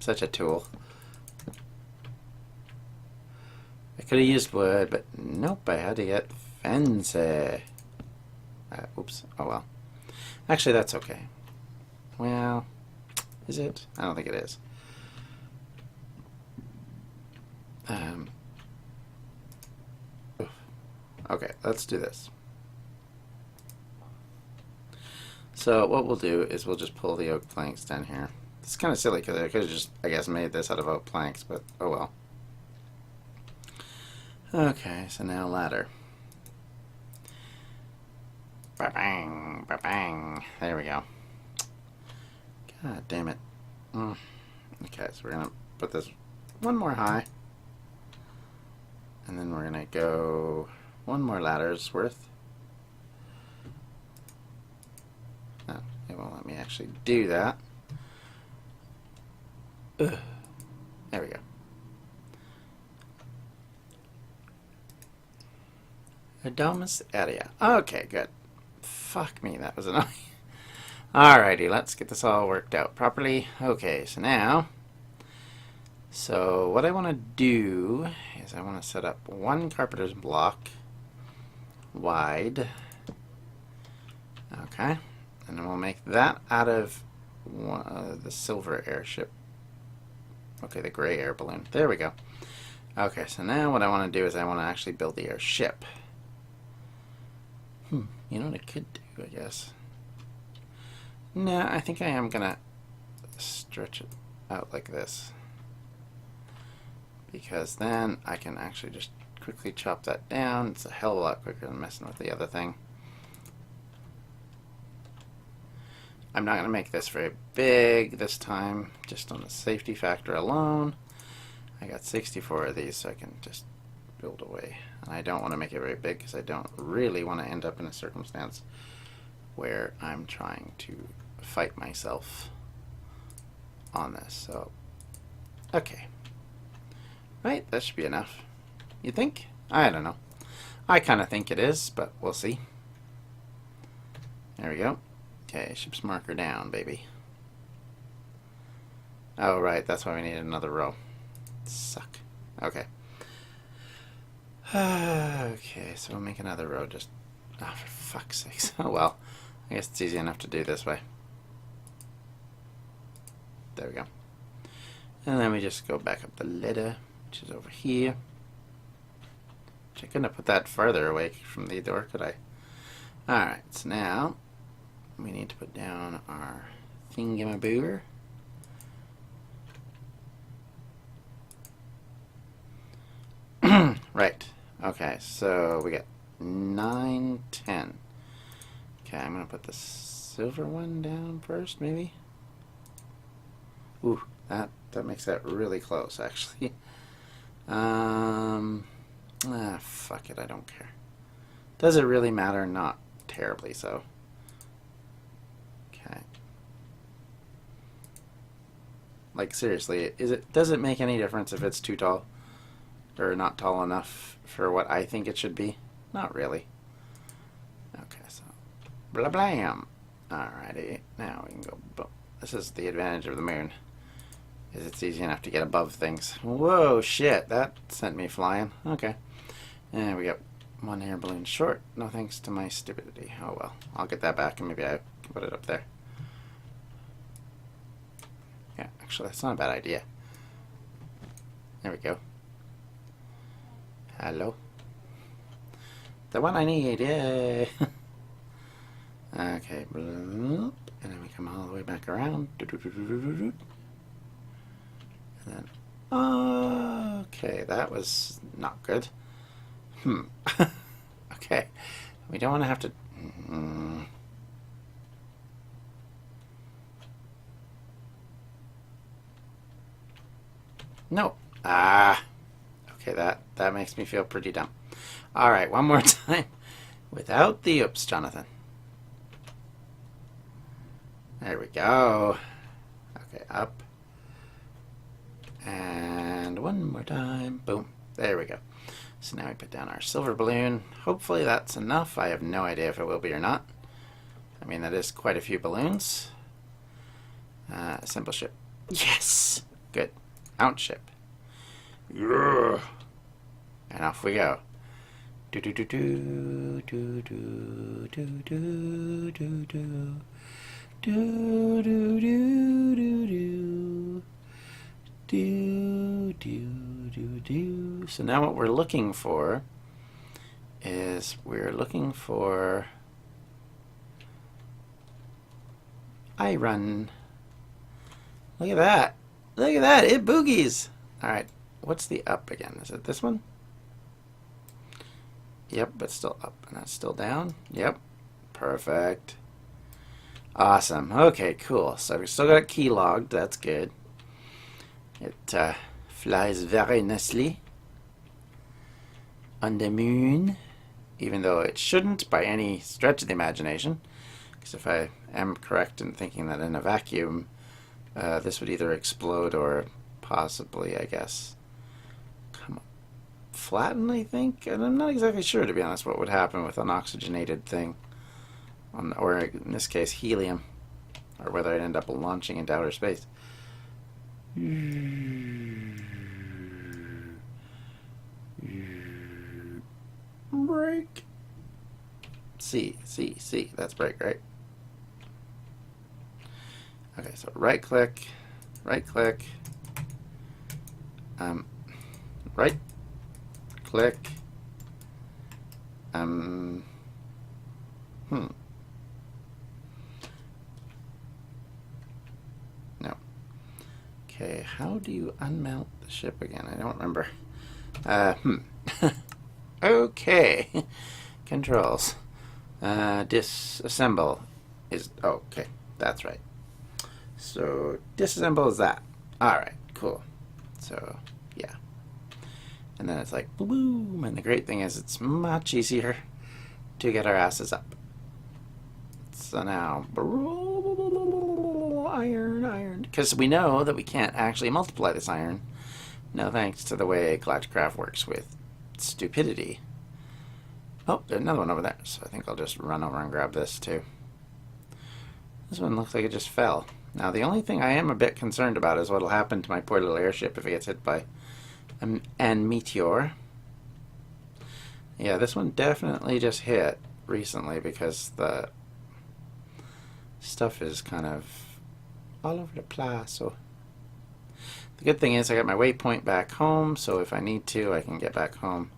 Such a tool. I could have used wood, but nope, I had to get fancy. Oops. Oh well. Actually, that's okay. Well, is it? I don't think it is. Okay, let's do this. So what we'll do is we'll just pull the oak planks down here. It's kind of silly because I could have just, I guess, made this out of oak planks, but oh well. Okay, so now ladder. Ba-bang, ba-bang. There we go. God damn it. Okay, so we're going to put this one more high. And then we're going to go one more ladder's worth. No, it won't let me actually do that. Ugh. There we go. Adomus area. Okay, good. Fuck me, that was annoying. Alrighty, let's get this all worked out properly. Okay, so now, what I want to do is I want to set up one carpenter's block wide. Okay, and then we'll make that out of the silver airship. Okay, the gray air balloon. There we go. Okay, so now what I want to do is I want to actually build the airship. You know what I could do, I guess. No, I think I am gonna stretch it out like this, because then I can actually just quickly chop that down. It's a hell of a lot quicker than messing with the other thing. I'm not gonna make this very big this time, just on the safety factor alone. I got 64 of these, so I can just build away. And I don't want to make it very big because I don't really want to end up in a circumstance where I'm trying to fight myself on this. So, okay. Right, that should be enough. You think? I don't know. I kind of think it is, but we'll see. There we go. Okay, ship's marker down, baby. Oh, right, that's why we need another row. Suck. Okay. Okay, so we'll make another row just... Oh, for fuck's sakes. Oh, well. I guess it's easy enough to do this way. There we go. And then we just go back up the ladder, which is over here. Which I couldn't have put that farther away from the door, could I? Alright, so now we need to put down our thingamabooger. Right. Okay, so we got 9, 10. Okay, I'm going to put the silver one down first, maybe? Ooh, that makes that really close, actually. Fuck it, I don't care. Does it really matter? Not terribly so. Okay. Like, seriously, does it make any difference if it's too tall? Or not tall enough for what I think it should be? Not really. Okay, so blah blam. Alrighty, now we can go boom. This is the advantage of the moon, is it's easy enough to get above things. Whoa, shit, that sent me flying. Okay, and we got one air balloon short. No thanks to my stupidity. Oh well, I'll get that back and maybe I can put it up there. Yeah, actually that's not a bad idea. There we go. Hello. The one I need, yay! Okay, and then we come all the way back around. And then, okay, that was not good. Okay, we don't want to have to... No. Okay, that makes me feel pretty dumb. Alright, one more time. Without the oops, Jonathan. There we go. Okay, up. And one more time. Boom. There we go. So now we put down our silver balloon. Hopefully that's enough. I have no idea if it will be or not. I mean, that is quite a few balloons. Simple ship. Yes! good. Mount ship. Yeah. And off we go. Do do do do do do do do do do. Do do do do do. Do do do do. So now what we're looking for is iron. Look at that. Look at that. It boogies. Alright. What's the up again? Is it this one? Yep, but still up. And that's still down. Yep. Perfect. Awesome. Okay, cool. So we still got it key logged. That's good. It flies very nicely on the moon, even though it shouldn't by any stretch of the imagination. Because if I am correct in thinking that in a vacuum, this would either explode or possibly, I guess, come flatten, I think? And I'm not exactly sure, to be honest, what would happen with an oxygenated thing, or in this case, helium, or whether I'd end up launching into outer space. Break. C. That's break, right? Okay, so right click, right click, no. Okay, how do you unmount the ship again? I don't remember. Okay. Controls. Disassemble is, okay, that's right. So disassemble is that. Alright, cool. So, yeah. And then it's like, boom, and the great thing is it's much easier to get our asses up. So now, iron. Because we know that we can't actually multiply this iron. No thanks to the way Galacticraft works with stupidity. Oh, there's another one over there. So I think I'll just run over and grab this too. This one looks like it just fell. Now the only thing I am a bit concerned about is what will happen to my poor little airship if it gets hit by a meteor. Yeah, this one definitely just hit recently because the stuff is kind of all over the place. So the good thing is I got my waypoint back home, so if I need to, I can get back home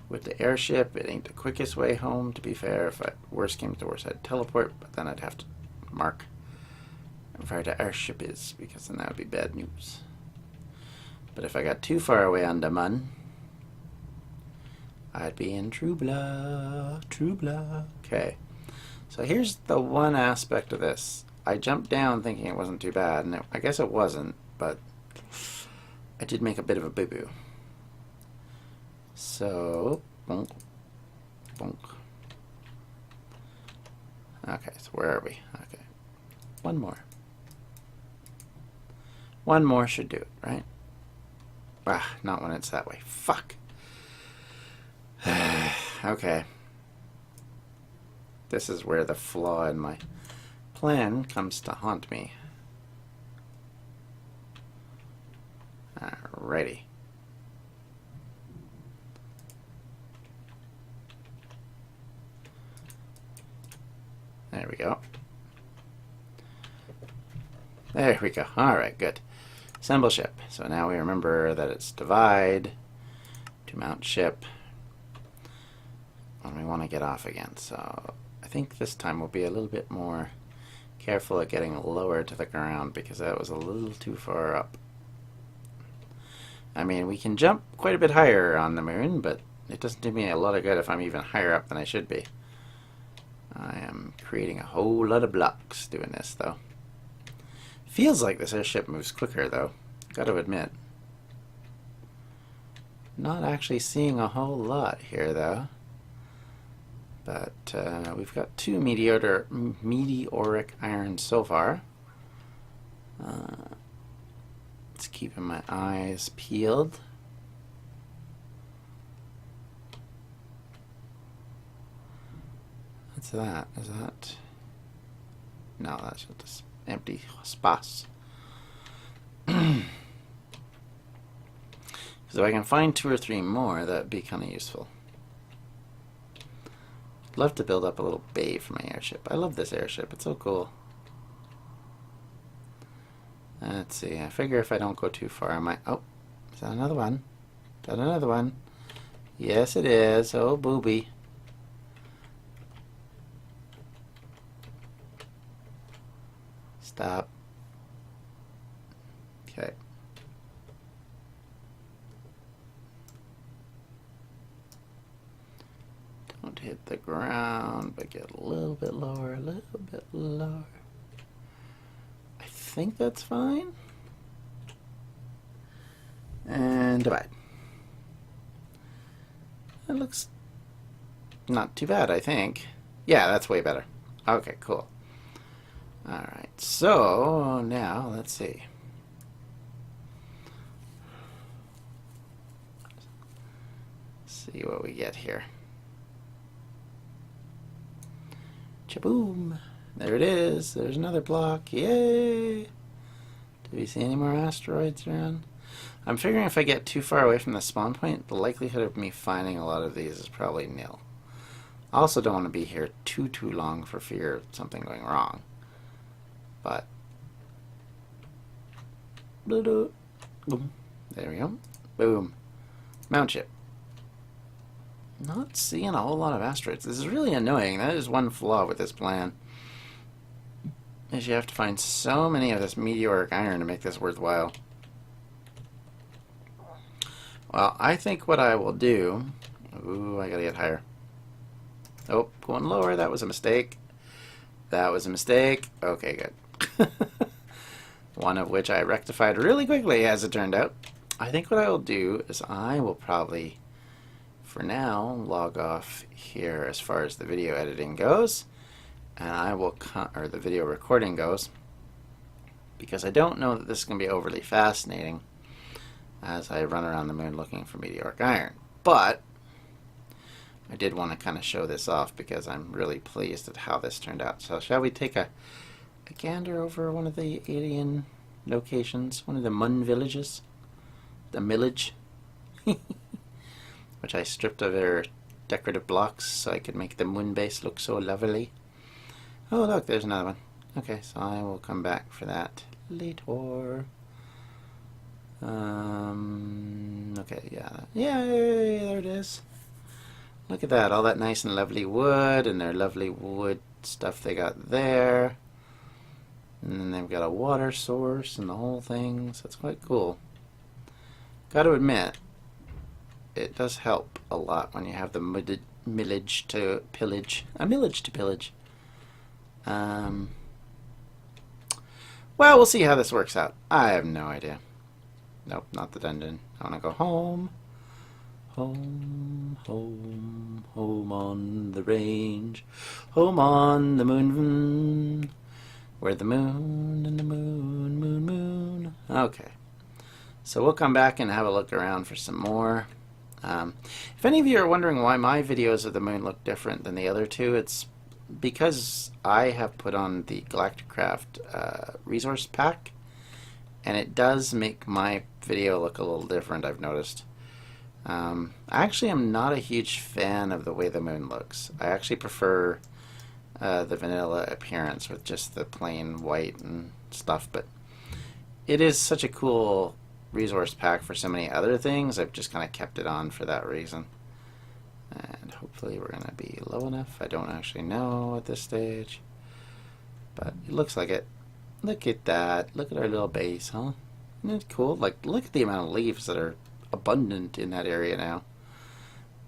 with the airship. It ain't the quickest way home, to be fair. If worst came to worst, I'd teleport, but then I'd have to mark where the airship is, because then that would be bad news. But if I got too far away on the mun, I'd be in trouble. Okay, so here's the one aspect of this. I jumped down thinking it wasn't too bad, and I guess it wasn't, but I did make a bit of a boo-boo. So, bonk, bonk. Okay, so where are we? Okay, one more. One more should do it, right? Ah, not when it's that way. Fuck. Okay. This is where the flaw in my plan comes to haunt me. Alrighty. There we go. There we go. Alright, good. Assemble ship. So now we remember that it's divide to mount ship when we want to get off again. So I think this time we'll be a little bit more careful at getting lower to the ground because that was a little too far up. I mean, we can jump quite a bit higher on the moon, but it doesn't do me a lot of good if I'm even higher up than I should be. I am creating a whole lot of blocks doing this, though. Feels like this airship moves quicker, though. Gotta admit. Not actually seeing a whole lot here, though. But we've got 2 meteoric irons so far. It's keeping my eyes peeled. What's that? Is that... No, that's just empty space. Because if I can find 2 or 3 more, that'd be kind of useful. I'd love to build up a little bay for my airship. I love this airship. It's so cool. Let's see. I figure if I don't go too far, I might... Oh, is that another one? Is that another one? Yes, it is. Oh, booby. Stop. Okay. Don't hit the ground, but get a little bit lower, a little bit lower. I think that's fine. And divide. It looks not too bad, I think. Yeah, that's way better. Okay, cool. Alright, so now let's see. See what we get here. Chaboom! There it is. There's another block. Yay! Do we see any more asteroids around? I'm figuring if I get too far away from the spawn point, the likelihood of me finding a lot of these is probably nil. I also don't want to be here too long for fear of something going wrong. But boom. There we go. Boom. Mount ship. Not seeing a whole lot of asteroids. This is really annoying. That is one flaw with this plan. Is you have to find so many of this meteoric iron to make this worthwhile. Well, I think what I will do... Ooh, I gotta get higher. Oh, going lower. That was a mistake. That was a mistake. Okay, good. One of which I rectified really quickly, as it turned out. I think what I will do is I will probably, for now, log off here as far as the video editing goes. And I will or the video recording goes. Because I don't know that this is going to be overly fascinating as I run around the moon looking for meteoric iron. But I did want to kind of show this off because I'm really pleased at how this turned out. So shall we take a gander over one of the alien locations, one of the Mun villages? The millage? Which I stripped of their decorative blocks so I could make the moon base look so lovely. Oh look, there's another one. Okay, so I will come back for that later. Okay, yeah. Yay, there it is. Look at that, all that nice and lovely wood, and their lovely wood stuff they got there. And then they've got a water source and the whole thing, so it's quite cool. Got to admit, it does help a lot when you have the millage to pillage. A millage to pillage. Well, we'll see how this works out. I have no idea. Nope, not the dungeon. I want to go home. Home, home, home on the range. Home on the moon. Where the moon and the moon. Okay. So we'll come back and have a look around for some more. If any of you are wondering why my videos of the moon look different than the other two, it's because I have put on the Galacticraft resource pack, and it does make my video look a little different, I've noticed. I actually am not a huge fan of the way the moon looks. I actually prefer the vanilla appearance with just the plain white and stuff, but it is such a cool resource pack for so many other things. I've just kind of kept it on for that reason. And hopefully we're going to be low enough. I don't actually know at this stage, but it looks like it. Look at that. Look at our little base, huh? Isn't it cool? Like, look at the amount of leaves that are abundant in that area now.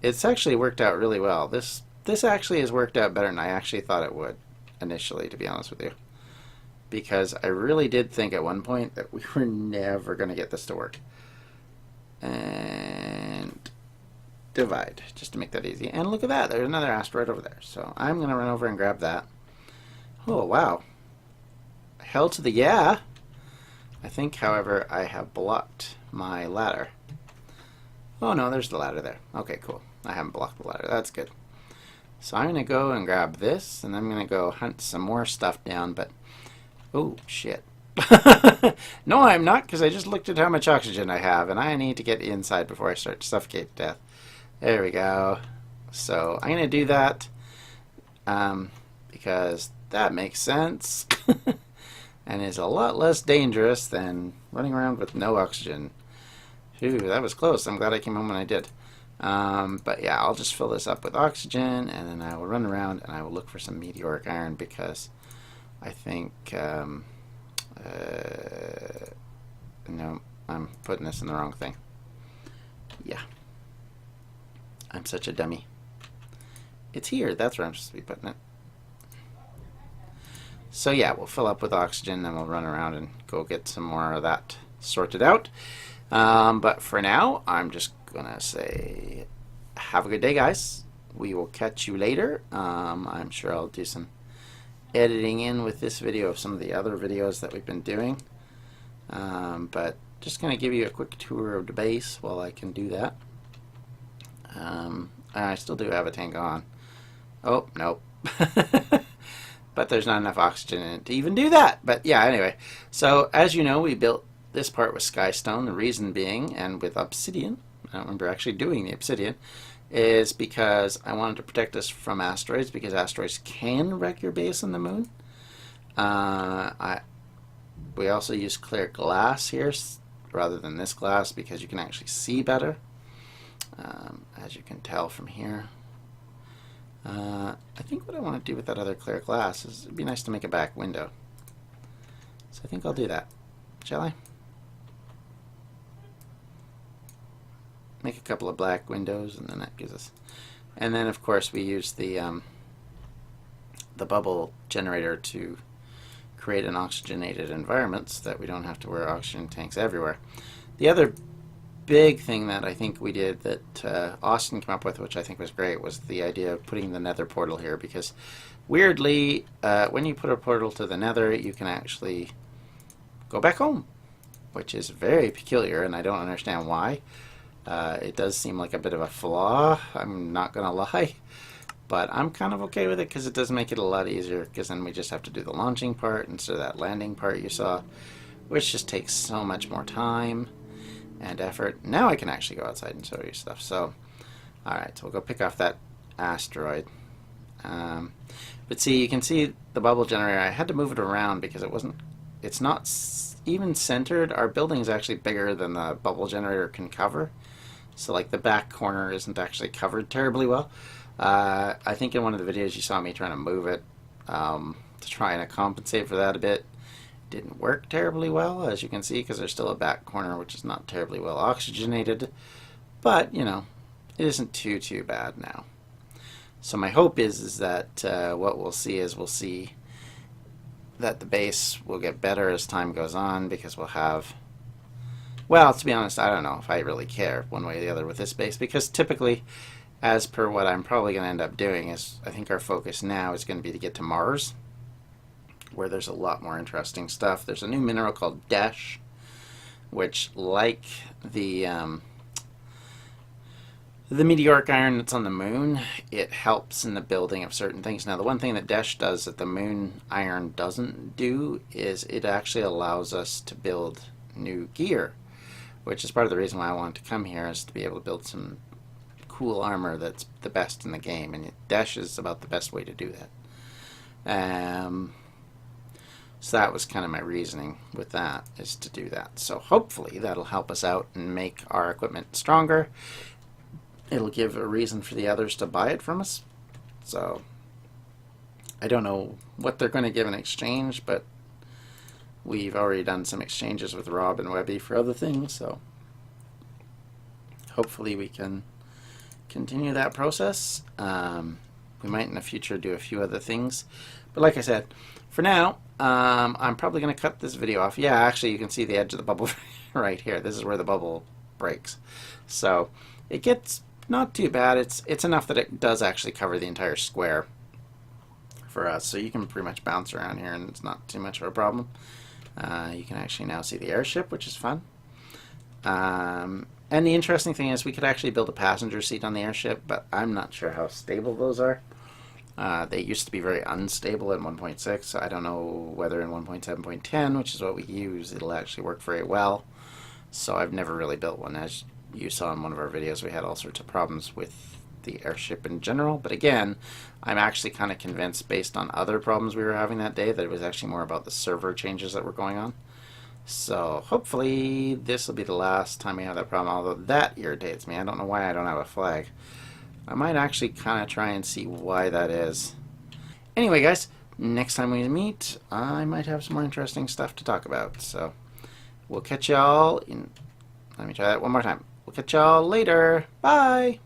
It's actually worked out really well. This actually has worked out better than I actually thought it would initially, to be honest with you. Because I really did think at one point that we were never going to get this to work. And divide, just to make that easy. And look at that, there's another asteroid over there. So I'm going to run over and grab that. Oh, wow. Hell to the yeah. I think, however, I have blocked my ladder. Oh no, there's the ladder there. Okay, cool. I haven't blocked the ladder. That's good. So I'm going to go and grab this, and I'm going to go hunt some more stuff down, but... Oh, shit. No, I'm not, because I just looked at how much oxygen I have, and I need to get inside before I start to suffocate to death. There we go. So I'm going to do that because that makes sense and is a lot less dangerous than running around with no oxygen. Phew, that was close. I'm glad I came home when I did. But yeah, I'll just fill this up with oxygen, and then I will run around and I will look for some meteoric iron because I think... no, I'm putting this in the wrong thing. Yeah. I'm such a dummy. It's here. That's where I'm supposed to be putting it. So yeah, we'll fill up with oxygen, then we'll run around and go get some more of that sorted out. But for now, I'm just going to say have a good day, guys. We will catch you later. I'm sure I'll do some editing in with this video of some of the other videos that we've been doing. But just going to give you a quick tour of the base while I can do that. I still do have a tank on. Oh, nope. But there's not enough oxygen in it to even do that. But yeah, anyway. So as you know, we built this part with skystone. The reason being, and with obsidian, I don't remember actually doing the obsidian, is because I wanted to protect us from asteroids, because asteroids can wreck your base on the moon. We also use clear glass here rather than this glass because you can actually see better, as you can tell from here. I think what I want to do with that other clear glass is it'd be nice to make a back window. So I think I'll do that. Shall I? Make a couple of black windows, and then that gives us... And then, of course, we use the bubble generator to create an oxygenated environment so that we don't have to wear oxygen tanks everywhere. The other big thing that I think we did that Austin came up with, which I think was great, was the idea of putting the nether portal here, because weirdly, when you put a portal to the nether, you can actually go back home, which is very peculiar, and I don't understand why. It does seem like a bit of a flaw, I'm not gonna lie, but I'm kind of okay with it because it does make it a lot easier, because then we just have to do the launching part instead of that landing part you saw, which just takes so much more time and effort. Now I can actually go outside and show you stuff. So alright, so we'll go pick off that asteroid. But see, you can see the bubble generator. I had to move it around because it's not even centered. Our building is actually bigger than the bubble generator can cover, so like the back corner isn't actually covered terribly well. I think in one of the videos you saw me trying to move it to try and compensate for that a bit. Didn't work terribly well, as you can see, because there's still a back corner which is not terribly well oxygenated, but you know, it isn't too bad now. So my hope is that what we'll see that the base will get better as time goes on, because we'll have, well, to be honest, I don't know if I really care one way or the other with this base, because typically, as per what I'm probably going to end up doing, is I think our focus now is going to be to get to Mars, where there's a lot more interesting stuff. There's a new mineral called Dash, which, like the meteoric iron that's on the moon, it helps in the building of certain things. Now, the one thing that Dash does that the moon iron doesn't do is it actually allows us to build new gear, which is part of the reason why I wanted to come here, is to be able to build some cool armor that's the best in the game, and Dash is about the best way to do that. So that was kind of my reasoning with that, is to do that. So hopefully that'll help us out and make our equipment stronger. It'll give a reason for the others to buy it from us. So I don't know what they're going to give in exchange, but we've already done some exchanges with Rob and Webby for other things, so hopefully we can continue that process. We might in the future do a few other things, but like I said, for now, I'm probably going to cut this video off. Yeah, actually you can see the edge of the bubble right here. This is where the bubble breaks. So it gets not too bad. It's enough that it does actually cover the entire square for us, so you can pretty much bounce around here and it's not too much of a problem. You can actually now see the airship, which is fun. And the interesting thing is we could actually build a passenger seat on the airship, but I'm not sure how stable those are. They used to be very unstable in 1.6. I don't know whether in 1.7.10, which is what we use, it'll actually work very well. So I've never really built one. As you saw in one of our videos, we had all sorts of problems with the airship in general. But again, I'm actually kind of convinced, based on other problems we were having that day, that it was actually more about the server changes that were going on. So hopefully this will be the last time we have that problem, although that irritates me. I don't know why I don't have a flag. I might actually kind of try and see why that is. Anyway, guys, next time we meet, I might have some more interesting stuff to talk about. So we'll catch y'all in... Let me try that one more time. We'll catch y'all later. Bye!